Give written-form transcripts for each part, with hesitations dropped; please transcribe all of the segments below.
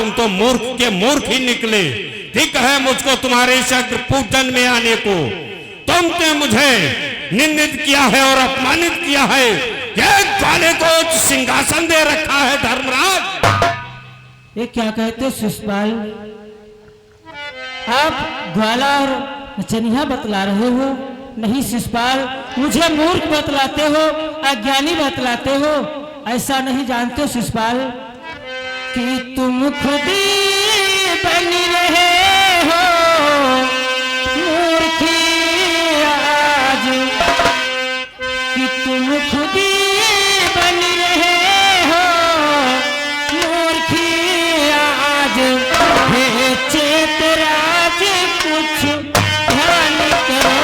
तुम तो मूर्ख के मूर्ख ही निकले। ठीक है मुझको तुम्हारे इस अग्र पूजन में आने को। तुमने मुझे निंदित किया है और अपमानित किया है। ये ग्वाले को सिंहासन दे रखा है धर्मराज। ये क्या कहते शिषपाल, आप ग्वाला और नचनिया बतला रहे हो? नहीं शिषपाल, मुझे मूर्ख बतलाते हो, अज्ञानी बतलाते हो। ऐसा नहीं जानते शिषपाल कि तुम खुद ही बन रहे हो मूर्खी आज, कि तुम खुद ही बन रहे हो मूर्खी आज। हे चेतराज कुछ ध्यान करो,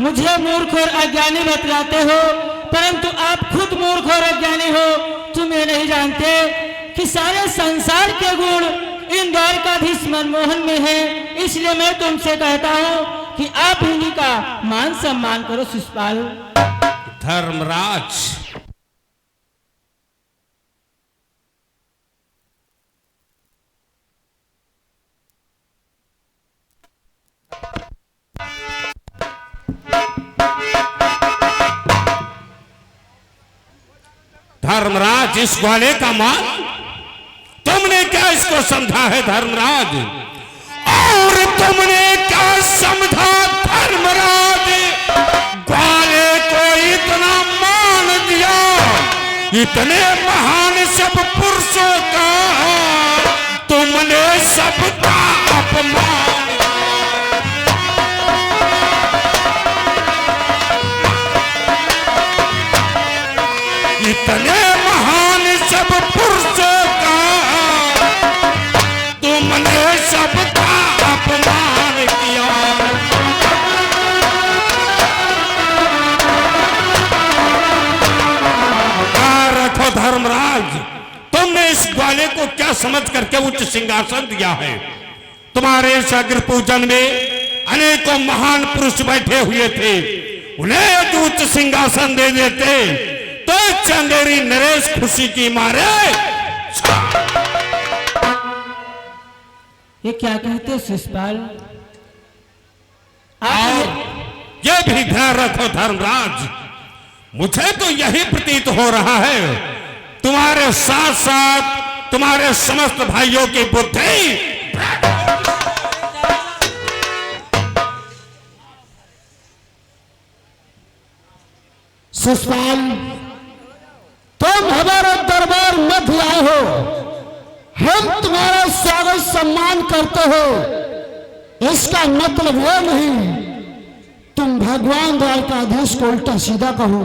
मुझे मूर्ख और अज्ञानी बतलाते हो, परंतु आप खुद मूर्ख और अज्ञानी हो। तुम ये नहीं जानते कि सारे संसार के गुण इन द्वारकाधीश मनमोहन में है। इसलिए मैं तुमसे कहता हूँ कि आप इन्हीं का मान सम्मान करो शिषपाल। धर्मराज, धर्मराज इस ग्वाले का मान तुमने क्या इसको समझा है धर्मराज? और तुमने क्या समझा धर्मराज? ग्वाले को इतना मान दिया, इतने महान सब पुरुषों का तुमने सबका अपमान। इतने महान सब पुरुषों का तुमने सबका अपमान किया। रखो धर्मराज, तुमने इस ग्वाले को क्या समझ करके उच्च सिंहासन दिया है? तुम्हारे इस अग्र पूजन में अनेकों महान पुरुष बैठे हुए थे, उन्हें उच्च सिंहासन दे देते तो चंदेरी नरेश खुशी की मारे। ये क्या कहते शिषपाल? ये भी ध्यान रखो धर्मराज, मुझे तो यही प्रतीत हो रहा है तुम्हारे साथ साथ तुम्हारे समस्त भाइयों की बुद्धि शिषपाल, तुम हमारे दरबार में भी आए हो, हम तुम्हारा स्वागत सम्मान करते हो। इसका मतलब वो नहीं तुम भगवान द्वारकाधीश को उल्टा सीधा कहो,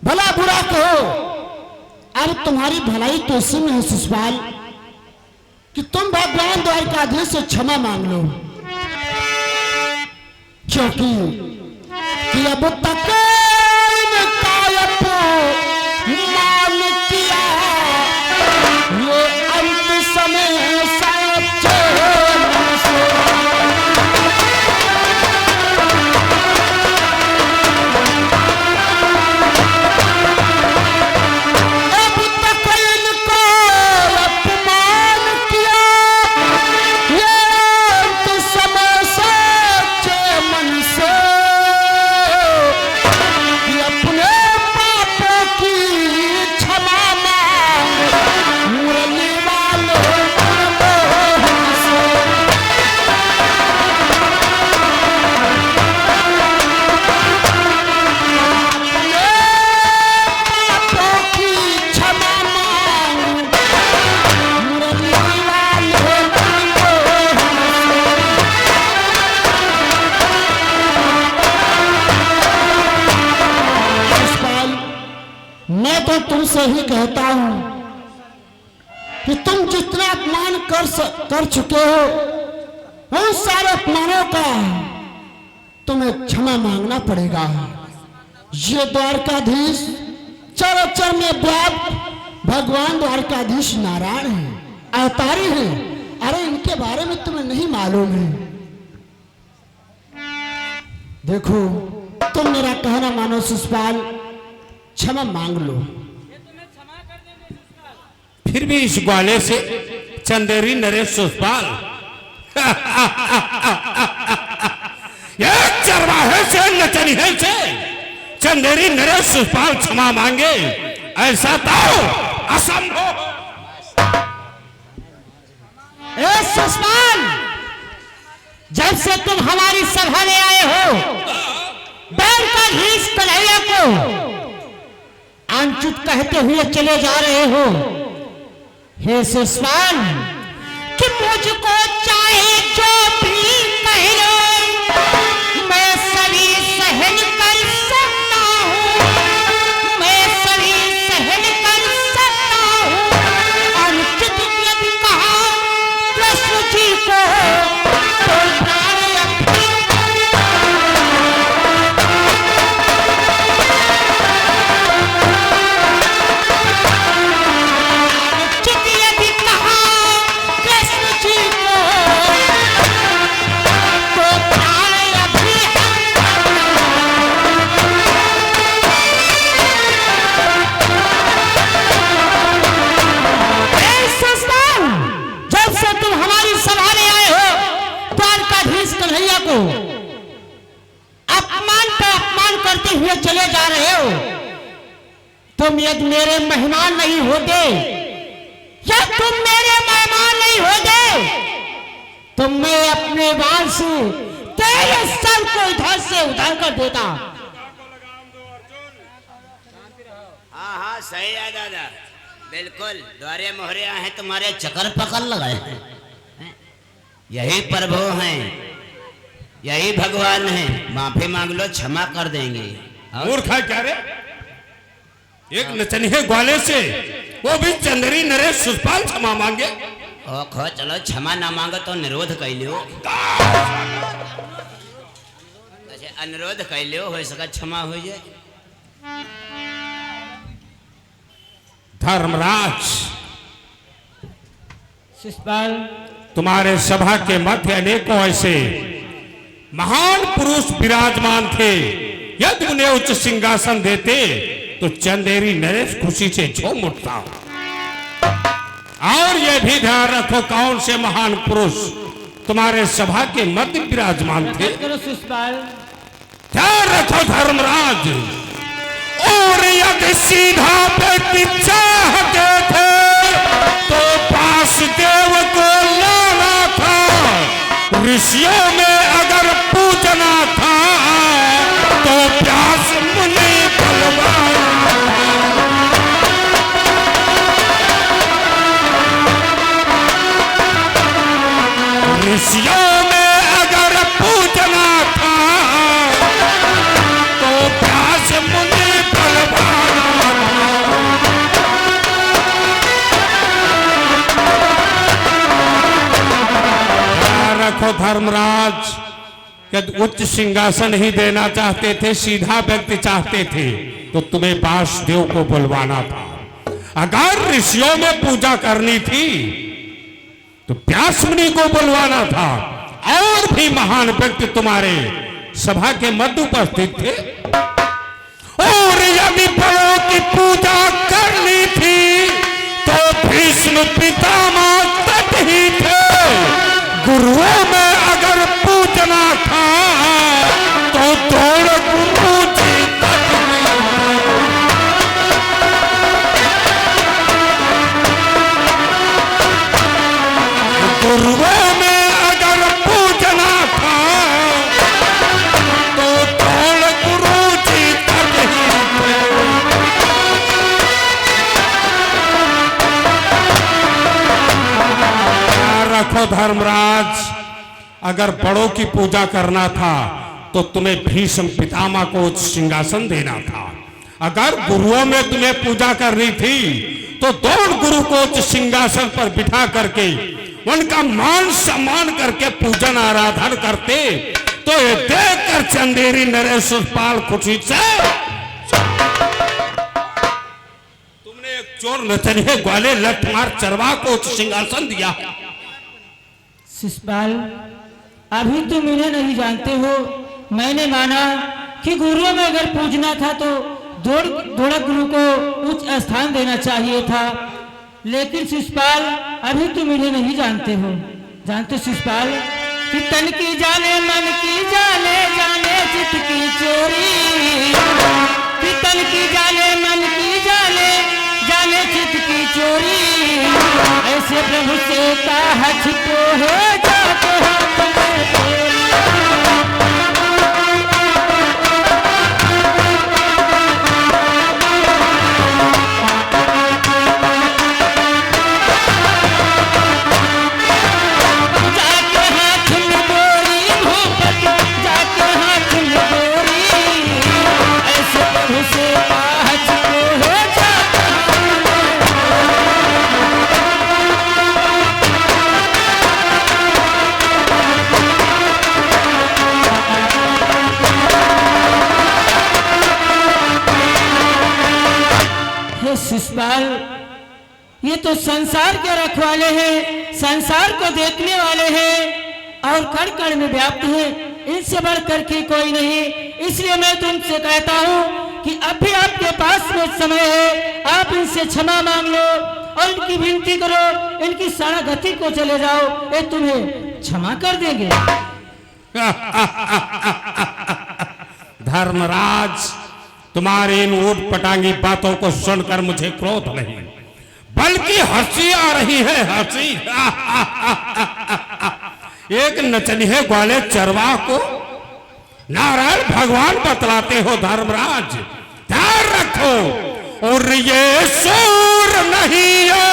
भला बुरा कहो। अरे तुम्हारी भलाई तो इसी में है शिषपाल कि तुम भगवान द्वारकाधीश से क्षमा मांग लो, क्योंकि अब तक मान किया ये अंत समय सच्चे मन से। अब तक इनको अपमान किया ये अंत समय सच्चे मन से। मैं तो तुमसे ही कहता हूं कि तुम जितना अपमान कर चुके हो उन सारे अपमानों का तुम्हें क्षमा मांगना पड़ेगा। ये द्वारकाधीश चराचर में व्याप्त भगवान द्वारकाधीश नारायण हैं, अवतारी हैं। अरे इनके बारे में तुम्हें नहीं मालूम है। देखो तुम मेरा कहना मानो शिषपाल, क्षमा मांग लो। फिर भी इस ग्वाले से चंदेरी नरेश शिषपाल ये चरवाहे से नचनिए से चंदेरी नरेश शिषपाल क्षमा मांगे, ऐसा तो असंभव। शिषपाल, जब से तुम हमारी सभा में आए हो, द्वारकाधीश कन्हैया को अनुचित कहते हुए चले जा रहे हो। हे शिषपाल, कि मुझको चाहे जो भी कह लो, मैं सभी सहन कर सकता हूँ, मैं सभी सहन कर सकता हूँ। अनुचित यदि कहा कृष्ण जी को तो प्राण हुए चले जा रहे हो। तुम यदि मेरे मेहमान नहीं होते, या तुम मेरे मेहमान नहीं होते, तो मैं अपने बाल से तेरे सर को इधर से उधर कर देता। हाँ हाँ सही है दादा, बिल्कुल द्वारे मोहरे हैं तुम्हारे चक्कर पकड़ लगाए हैं। यही प्रभु हैं, यही भगवान है। माफी मांग लो, क्षमा कर देंगे। मूर्खा क्या रे, एक नचनिए ग्वाले से वो भी चंदेरी नरेश शिषपाल क्षमा मांगे। ओखो चलो, क्षमा ना मांगो तो निरोध कर लियो। अनुरोध कर लियो, हो सका क्षमा हो जाए। धर्मराज, शिषपाल, तुम्हारे सभा के मध्य अनेकों ऐसे महान पुरुष विराजमान थे। यदि उन्हें उच्च सिंहासन देते तो चंदेरी नरेश खुशी से झूम उठता। और यह भी ध्यान रखो, कौन से महान पुरुष तुम्हारे सभा के मध्य विराजमान थे। ध्यान रखो धर्मराज। और यदि सीधा व्यक्ति चाहते थे तो वासुदेव को लाना था। ऋषियों में अगर पूजना था तो व्यास मुनि बलवान। ऋषियों में अगर पूजना था तो व्यास मुनि बलवान। रखो धर्मराज, यदि उच्च सिंहासन ही देना चाहते थे, सीधा व्यक्ति चाहते थे, तो तुम्हें वासुदेव को बुलवाना था। अगर ऋषियों में पूजा करनी थी तो व्यास मुनि को बुलवाना था। और भी महान व्यक्ति तुम्हारे सभा के मध्य उपस्थित थे। और यदि बड़ों की पूजा करनी थी तो भीष्म पितामह तट ही थे। गुरुओं में अगर पूजना था तो द्रोण गुरु जी तक। गुरुओं में अगर पूजना था तो द्रोण गुरु जी तक ही थे। रखो धर्मराज, अगर बड़ों की पूजा करना था तो तुम्हें भीष्म पितामह को उच्च सिंहासन देना था। अगर गुरुओं में तुम्हें पूजा करनी थी तो दौड़ गुरु को उच्च सिंहासन पर बिठा करके उनका मान सम्मान करके पूजन आराधन करते, तो ये देखकर चंदेरी नरेश पाल खुशी से तुमने एक चोर नचनिए ग्वाले लठमार चरवा को उच्च सिंहासन दिया। शिषपाल, अभी तुम इन्हें नहीं जानते हो। मैंने माना कि गुरुओं में अगर पूजना था तो दौड़ गुरु को उच्च स्थान देना चाहिए था, लेकिन शिषपाल अभी तुम इन्हें नहीं जानते हो। जानते शिषपाल कि तन की जाने मन की जाने जाने चित्त की चोरी, कि तन की जाने मन की जाने जाने चित्त की चोरी, ऐसे प्रभु से कहा छिपो हो जाते हाथ में चोरी। शिषपाल, ये तो संसार के रखवाले हैं, संसार को देखने वाले हैं और कण कण में व्याप्त हैं, इनसे बढ़कर के कोई नहीं। इसलिए मैं तुमसे कहता हूँ कि अब भी आपके पास में समय है, आप इनसे क्षमा मांग लो और इनकी विनती करो, इनकी शरणागति को चले जाओ, ये तुम्हें क्षमा कर देंगे। धर्मराज, तुम्हारी इन ऊट पटांगी बातों को सुनकर मुझे क्रोध नहीं बल्कि हंसी आ रही है, हंसी। एक नचनिए ग्वाले चरवाह को नारायण भगवान बतलाते हो धर्मराज, ध्यान रखो। और ये सूर नहीं है,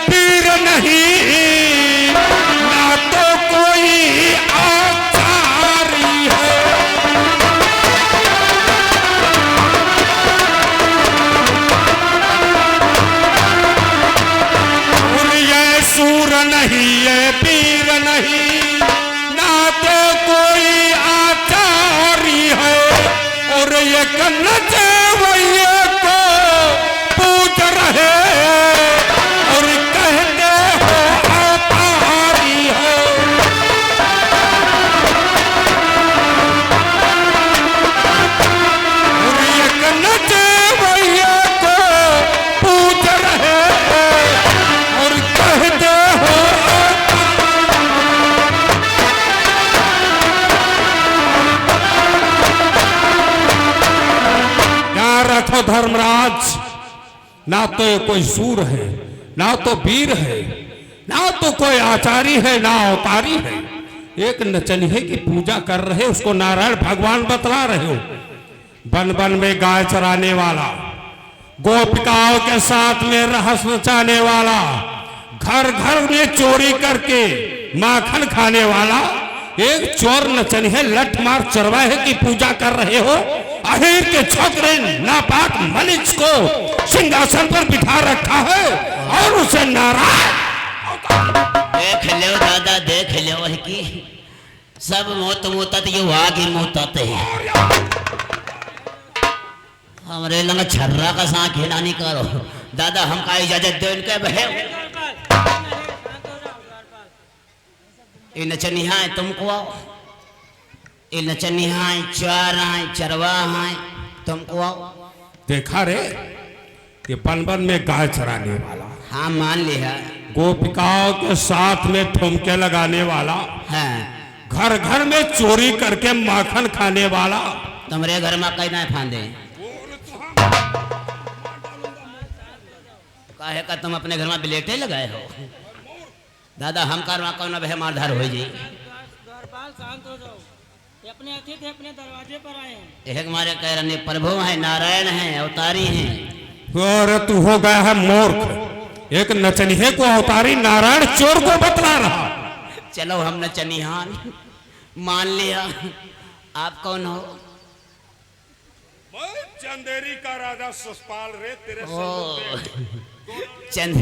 पीर नहीं, ना तो कोई आचारी है। सूर नहीं है, पीर नहीं, ना तो कोई आचारी है, और ये नचवैये को पूज रहे और कहते हो आचारी है। और ये नचवैये को पूज रहे और कहते हो। याद रखो धर्मराज, ना तो ये कोई सूर है, ना तो वीर है, ना तो कोई आचारी है, ना अवतारी है। एक नचनिए की पूजा कर रहे, उसको नारायण भगवान बतला रहे हो। बन बन में गाय चराने वाला, गोपिकाओं के साथ में रहस्य नचाने वाला, घर घर में चोरी करके माखन खाने वाला, एक चोर नचनिए लठमार चरवाहे की पूजा कर रहे हो। अहीर के छोकरे नापाक मलिच को सिंहासन पर बिठा रखा है और उसे नारायण। देख लो दादा, देख लो कि सब मोत मोतत ये वागी मोतत है। हमरे लंग छर्रा का सा खेला नहीं करो दादा, हमका इजाजत दो इनके बहे। इन नचनिया तुमको आओ, इन नचनिया चार आए चरवा आए तुमको आओ। देखा रे, ये बन बन में गाय चराने वाला, हाँ मान लिया, गोपिकाओं के साथ में ठुमके लगाने वाला, हाँ घर घर में चोरी करके माखन खाने वाला। तुम्हारे घर में कहीं ना फांदे काहे का तुम अपने घर में बिलेटे लगाए हो दादा, हम करवा कौन बहे मारधार हो जाए। शांत हो जाओ, अपने अतिथि अपने दरवाजे पर आए हैं। एक हमारे कह रहे प्रभु हैं, नारायण हैं, अवतारी हैं। और तू हो गया है मूर्ख, एक नचनिए को अवतारी नारायण चोर को बतला रहा। चलो हम नचनिहान मान लिया, आप कौन हो? मैं चंदेरी का राजा सुषपाल रे तेरे ओ संग चंद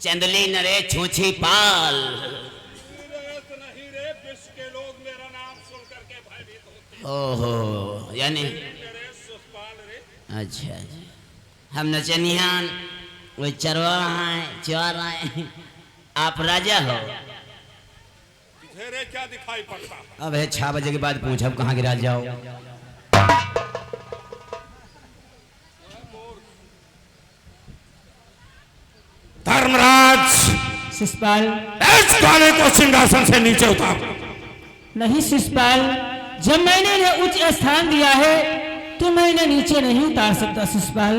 चंदली नरे छूछी पाल। नहीं रे, विश्व के लोग मेरा नाम सुन करके भयभीत होते ओहो यानी रे सुषपाल रे। अच्छा अच्छा हम नचनियान वो चरवा हैं चर हैं, आप राजा हो। घेरे क्या दिखाई पड़ता? अब है 6 बजे के बाद पूछब कहाँ गिरा जाओ। धर्मराज शिषपाल, इस ग्वाले को सिंहासन से नीचे उतार। नहीं शिषपाल, जब मैंने इन्हें उच्च स्थान दिया है तो मैं इन्हें नीचे नहीं उतार सकता शिषपाल।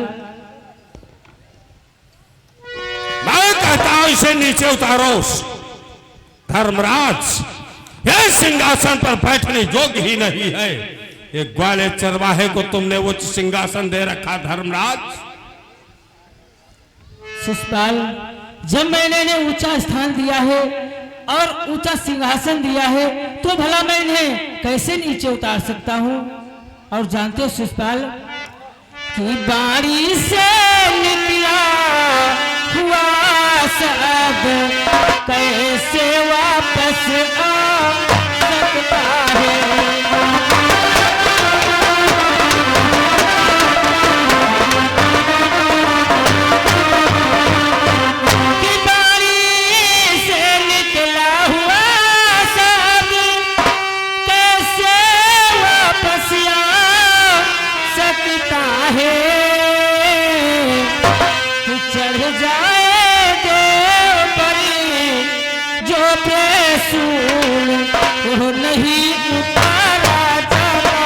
मैं कहता हूं इसे नीचे उतारो। धर्मराज यह सिंहासन पर बैठने योग्य ही नहीं है। एक ग्वाले चरवाहे को तुमने उच्च सिंहासन दे रखा धर्मराज। शिषपाल, जब मैंने इन्हें ऊंचा स्थान दिया है और ऊंचा सिंहासन दिया है तो भला मैं इन्हें कैसे नीचे उतार सकता हूँ। और जानते हो शिषपाल कि बाड़ी से निकला हुआ शब्द कैसे वापस आ सकता है। वो नहीं उतारा जाता है।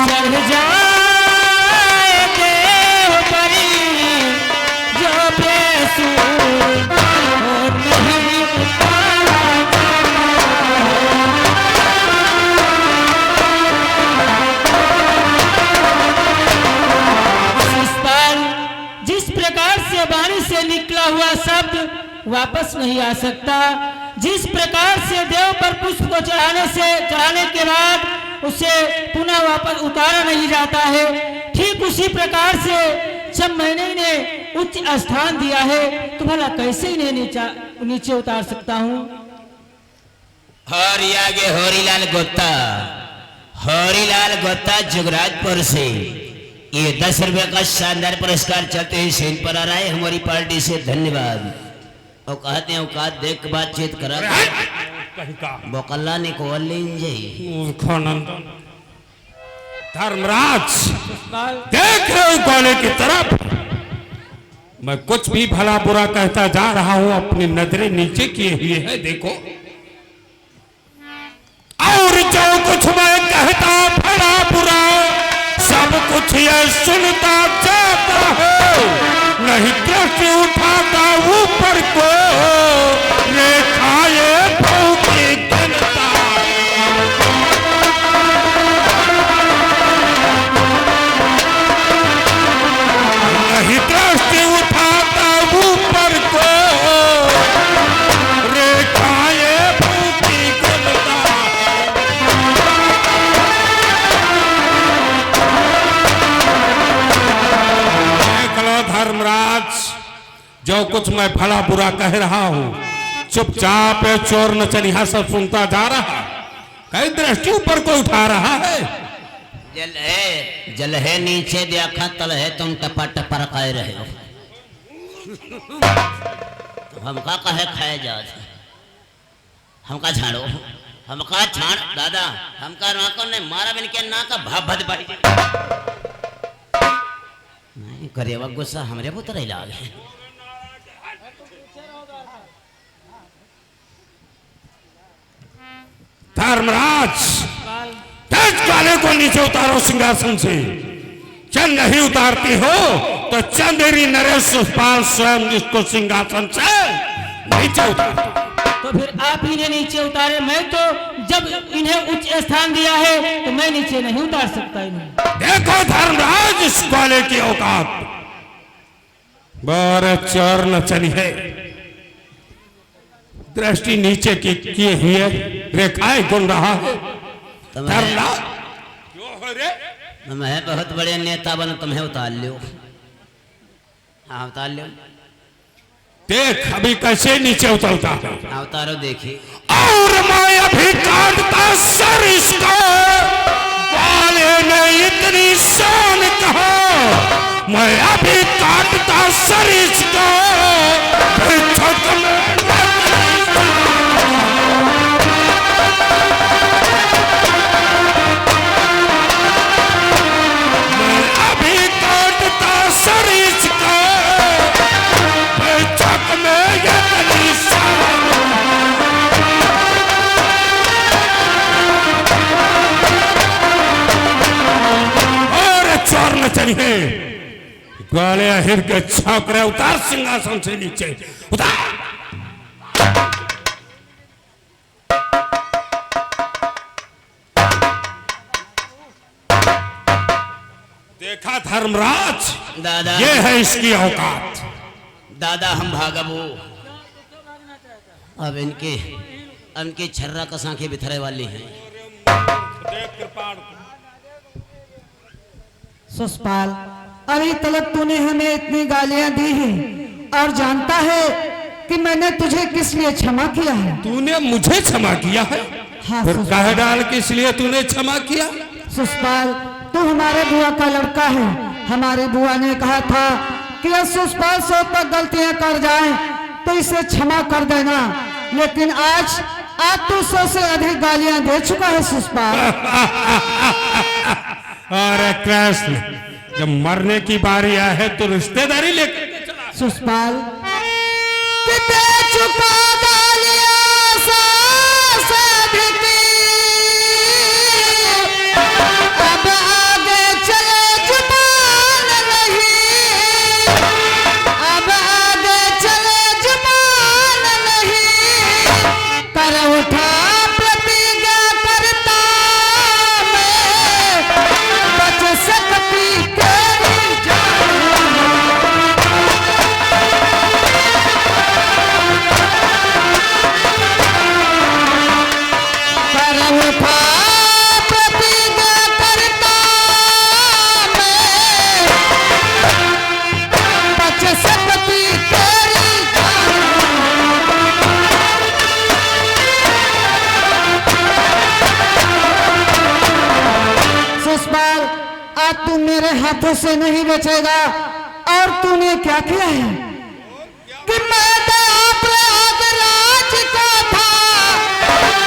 चढ़ जाए देव परी जो बेसूर वो नहीं उतारा वाणी से निकला हुआ शब्द वापस नहीं आ सकता। जिस प्रकार से देव पर पुष्प को चढ़ाने के बाद उसे पुनः वापस उतारा नहीं जाता है, ठीक उसी प्रकार से जब मैंने इन्हें उच्च स्थान दिया है तो भला कैसे इन्हें नीचे उतार सकता हूँ। हरिलाल गुप्ता जुगराजपुर से ये 10 रुपए का शानदार पुरस्कार चलते ही सीन पर आ रहा है हमारी पार्टी से, धन्यवाद। और कहते हैं औकात देख के बातचीत करा बोकल्ला निकोल धर्मराज देख रहे हो ग्वाले की तरफ। मैं कुछ भी भला बुरा कहता जा रहा हूं, अपनी नजरें नीचे किए हुए है देखो। और जो कुछ मैं कहता भला बुरा सब कुछ ये सुनता जाता है, नहीं दृष्टि उठाता ऊपर को रेखाए भूखी गिनता। नहीं दृष्टि उठाता ऊपर को रेखाए भूखी गिनता। धर्मराज जो कुछ मैं भला बुरा कह रहा हूं चुपचाप चोर नचनिया सब सुनता जा रहा, कई दृष्टि ऊपर को उठा रहा है। जल है नीचे देखा तल है तुम टपा टपा रखाए रहे हो। तो हमका कहे खाए जा हमका झाड़ो हमका छाड़ दादा हमका नाको ने मारा बिन के ना का भाभद बाई नहीं करेवा गुस्सा हमरे पुत्र इलाज है। धर्मराज वाले को नीचे उतारो सिंहासन से। चंद नहीं उतारती हो तो चंदेरी नरेश सुषपाल स्वयं इसको सिंहासन से नीचे उतार। तो फिर आप इन्हें नीचे उतारे, मैं तो जब इन्हें उच्च स्थान दिया है तो मैं नीचे नहीं उतार सकता इन्हें। देखो धर्मराज इस वाले की औकात बड़े चोर नचनी है। दृष्टि नीचे की किए हुए रेखाएं गुन रहा है। धर्मराज क्यों हो रे? मैं बहुत बड़े नेता बन, तुम्हें उतार लियो। हाँ उतार लियो। देख अभी कैसे नीचे उतरता है। हाँ उतारो देखिए। और मैं अभी काटता सर इसको, वाले ने इतनी शान कहा, मैं अभी काटता सर इसको, फिर छक में मैं अभी काटता सर इसको, फिर छक में इतनी शान। चोर न चलिए, ग्वाले हिर के छापरे उतार सिंहासन से नीचे उतार। देखा धर्मराज, दादा ये है इसकी औकात। दादा हम भागबो, अब इनके छर्रा कसांखे बिथरे वाली हैं। सुषपाल, अभी तक तूने हमें इतनी गालियां दी हैं और जानता है कि मैंने तुझे किस लिए क्षमा किया है। तूने मुझे क्षमा किया है? हाँ फिर सुषपाल। कह डाल किस लिए तूने क्षमा किया? सुषपाल, तू हमारे बुआ का लड़का है। हमारी बुआ ने कहा था कि यह सुषपाल 100 तक गलतियां कर जाए तो इसे क्षमा कर देना, लेकिन आज तू 100 से अधिक गालियां दे चुका है सुषपाल। अरे कृष्ण, जब मरने की बारी आए है तो रिश्तेदारी लेकर चला। सुषपाल, कि दे चुका गालियां 100 से अधिक, अब आगे चले जुबान नहीं, अब आगे चले जुबान नहीं, कर उठा प्रतिज्ञा करता मैं, बच सकती तेरी जान। कर उठा प्रतिज्ञा करता मैं, बच सकती तेरी जान। सुषपाल, आज तू मेरे हाथों से नहीं बचेगा। और तूने क्या किया है कि मैं तो प्रयागराज का था,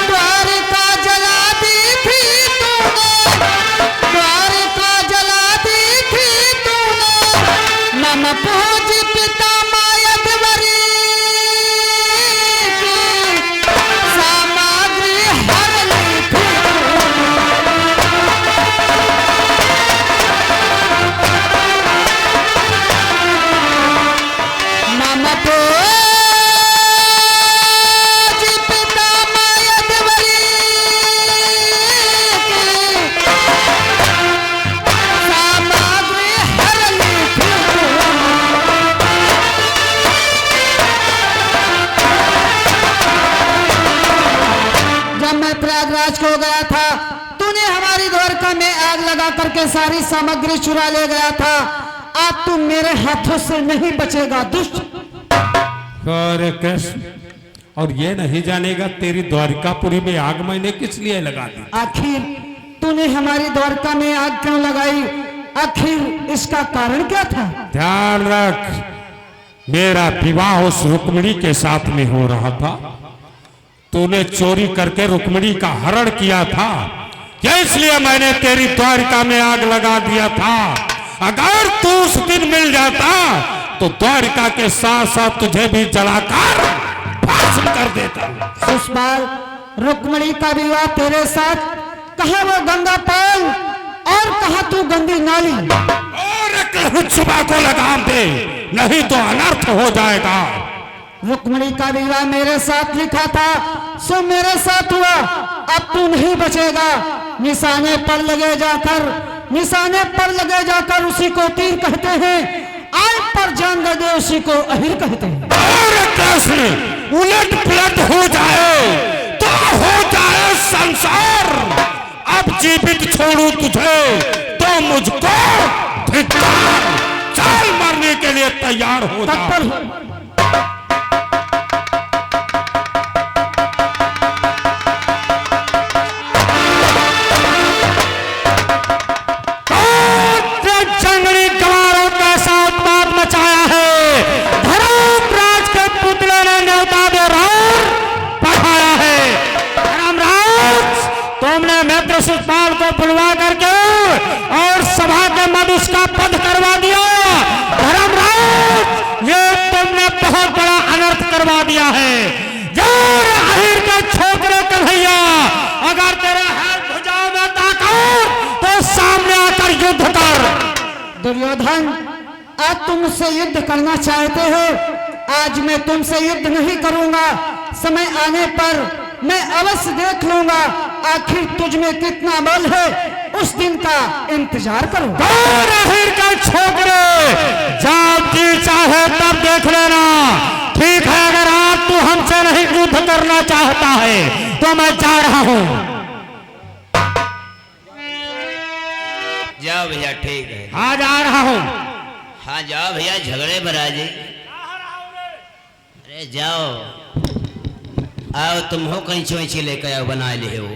द्वारिका जला दी थी तूने, द्वारिका जला दी थी तूने, नम पहुंच पिता मायावरी की सामग्री हर ली थी। नम पहुंच पिता मायावरी की सामग्री हर ली थी। जब मैं प्रयागराज को गया था, तूने हमारी द्वारका में आग लगा करके सारी सामग्री चुरा ले गया था। आज तू मेरे हाथों से नहीं बचेगा दुष्ट। अरे कृष्ण, और ये नहीं जानेगा तेरी द्वारिकापुरी में आग मैंने किस लिए लगा दी? आखिर तूने हमारी द्वारका में आग क्यों लगाई? आखिर इसका कारण क्या था? ध्यान रख, मेरा विवाह उस रुक्मिणी के साथ में हो रहा था। तूने चोरी करके रुक्मिणी का हरण किया था, क्या इसलिए मैंने तेरी द्वारिका में आग लगा दिया था। अगर तू उस दिन मिल जाता तो द्वारिका के साथ साथ तुझे भी जलाकर भस्म कर देता। सुषपाल, रुक्मिणी का विवाह तेरे साथ, कहा वो गंगा पाल और कहा तू गंदी नाली। और एक सुबह को लगाम दे, नहीं तो अनर्थ हो जाएगा। रुक्मिणी का विवाह मेरे साथ लिखा था, सो मेरे साथ हुआ। अब तू नहीं बचेगा। निशाने पर लगे जाकर, निशाने पर लगे जाकर उसी को तीर कहते हैं, आग पर जान दे उसी को अहिर कहते हैं। और कृष्ण, उलट पुलट हो जाए तो हो जाए संसार। अब जीवित छोड़ू तुझे तो मुझको धिक्कार। चल मरने के लिए तैयार हो जा। शिषपाल को बुलवा करके और सभा के मध्य उसका पद करवा दिया। धर्मराज, ये तुमने बहुत बड़ा अनर्थ करवा दिया है। आखिर के छोकरे कन्हैया, अगर तेरे हाथ भुजाओं में ताकत तो सामने आकर युद्ध कर। दुर्योधन, आज तुम मुझसे युद्ध करना चाहते हो, आज मैं तुमसे युद्ध नहीं करूंगा। समय आने पर मैं अवश्य देख लूंगा आखिर तुझ में कितना बल है। उस दिन का इंतजार करो। आखिर का छोकरे, जब जी चाहे तब देख लेना। ठीक है, अगर आज तू हमसे नहीं युद्ध करना चाहता है तो मैं जा रहा हूं। जाओ भैया, ठीक है। हाँ, जा रहा हूं। हाँ जाओ भैया, झगड़े बराजी। अरे जाओ, आओ तुम हो कैंची वैंची लेकर आओ, बना लिए हो।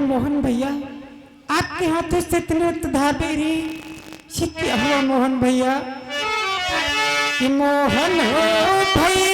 मोहन भैया, आपके हाथों से इतने धाबेरी शिक्के हुआ मोहन भैया। कि मोहन हो भैया